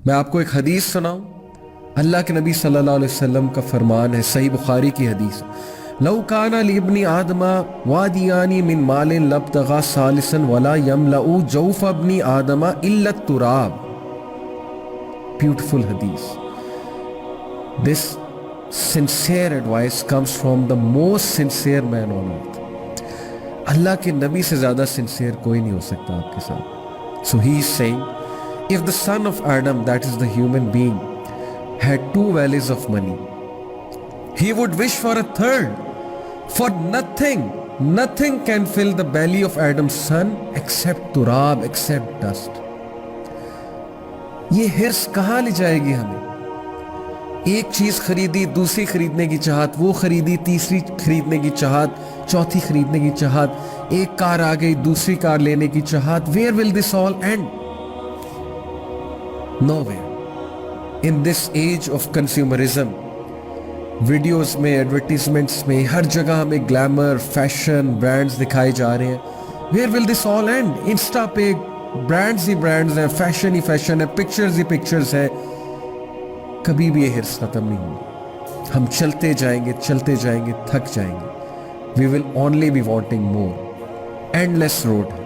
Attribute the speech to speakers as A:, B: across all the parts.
A: میں آپ کو ایک حدیث سناؤں؟ اللہ کے نبی صلی اللہ علیہ وسلم کا فرمان ہے، صحیح بخاری کی حدیث، لو کان لابن آدم وادیان من مال لابتغى ثالثا ولا يملأ جوف ابن آدم الا التراب. Beautiful hadith. This sincere advice comes from the most sincere man on earth. اللہ کے نبی سے زیادہ sincere کوئی نہیں ہو سکتا آپ کے ساتھ. So he is saying, if the son of Adam, that is the human being, had 2 valleys of money, he would wish for a third. For nothing can fill the belly of Adam's son except turab, except dust. یہ ہرس کہاں لے جائے گی ہمیں؟ ایک چیز خریدی، دوسری خریدنے کی چاہت، وہ خریدی، تیسری خریدنے کی چاہت، چوتھی خریدنے کی چاہت، ایک کار آ گئی، دوسری کار لینے کی چاہت. Where will this all end? Nowhere. In this age of consumerism, videos میں، ایڈورٹیزمنٹس میں، ہر جگہ ہمیں گلیمر، فیشن، برانڈز دکھائے جا رہے ہیں. Where will this all end? Insta پہ برانڈز ہی برانڈز ہیں، فیشن ہی فیشن ہے، پکچرز ہی پکچرز ہیں. کبھی بھی یہ ہرس ختم نہیں ہوگی. ہم چلتے جائیں گے، تھک جائیں گے. We will only be wanting more. Endless road ہے،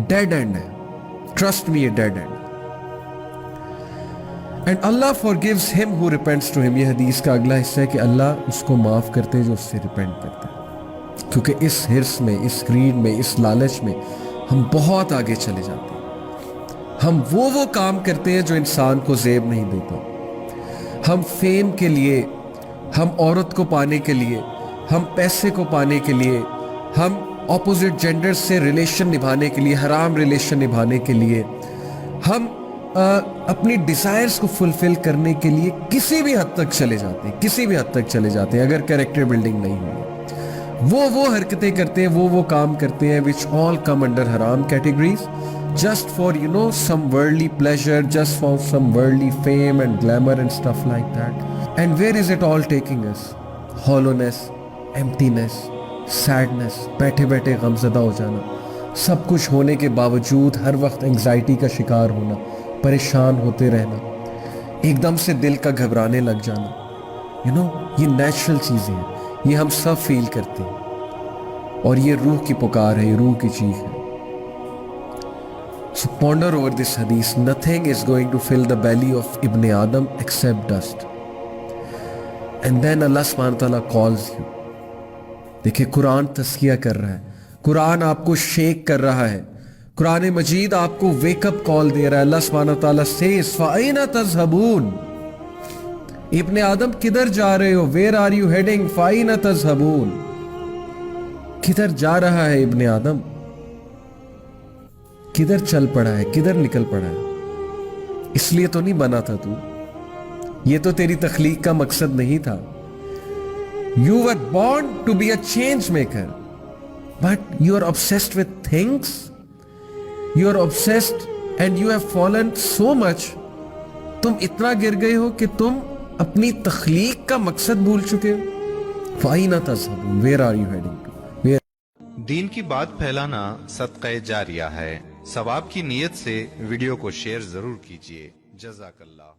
A: ڈیڈ اینڈ ہے. Trust me, یہ dead end. And Allah forgives him who repents to him. یہ حدیث کا اگلا حصہ ہے کہ اللہ اس کو معاف کرتے جو اس سے ریپینٹ کرتے ہیں. کیونکہ اس ہرس میں، اس گریڈ میں، اس لالچ میں ہم بہت آگے چلے جاتے ہیں. ہم وہ کام کرتے ہیں جو انسان کو زیب نہیں دیتا. ہم فیم کے لیے، ہم عورت کو پانے کے لیے، ہم پیسے کو پانے کے لیے، ہم اپوزٹ جینڈر سے ریلیشن نبھانے کے لیے، حرام ریلیشن نبھانے کے لیے، ہم اپنی ڈیزائرز کو فلفل کرنے کے لیے کسی بھی حد تک چلے جاتے ہیں اگر کیریکٹر بلڈنگ نہیں ہوئی. وہ حرکتیں کرتے ہیں، وہ کام کرتے ہیں which all come under haram categories just for some worldly pleasure, just for some worldly fame and glamour and stuff like that. And where is it all taking us? Hollowness, emptiness, sadness, بیٹھے غمزدہ ہو جانا، سب کچھ ہونے کے باوجود ہر وقت anxiety کا شکار ہونا، پریشان ہوتے رہنا، ایک دم سے دل کا گھبرانے لگ جانا. یہ نیچرل چیزیں ہیں، یہ ہم سب فیل کرتے ہیں، اور یہ روح کی پکار ہے، یہ روح کی چیخ ہے. So ponder over this hadith. Nothing is going to fill the belly of Ibn Adam except dust. And then Allah subhanahu wa ta'ala calls you. دیکھیں قرآن تذکیہ کر رہا ہے، قرآن آپ کو شیک کر رہا ہے، قرآن مجید آپ کو ویک اپ کال دے رہا ہے. اللہ سبحانہ وتعالیٰ says فَأَيْنَ تَذْهَبُونَ. ابن آدم کدھر جا رہے ہو؟ Where are you heading? فَأَيْنَ تَذْهَبُونَ. کدھر جا رہا ہے ابن آدم؟ کدھر چل پڑا ہے؟ کدھر نکل پڑا ہے؟ اس لیے تو نہیں بنا تھا تو، یہ تو تیری تخلیق کا مقصد نہیں تھا. You were born to be a change maker, but you are obsessed with things. You are obsessed and you have fallen so much. تم اتنا گر گئے ہو کہ تم اپنی تخلیق کا مقصد بھول چکے ہو. فَأَيْنَ تَذْهَبُونَ. Where are you heading to?
B: دین کی بات پھیلانا صدقہ جاریہ ہے. ثواب کی نیت سے ویڈیو کو شیئر ضرور کیجیے. جزاک اللہ.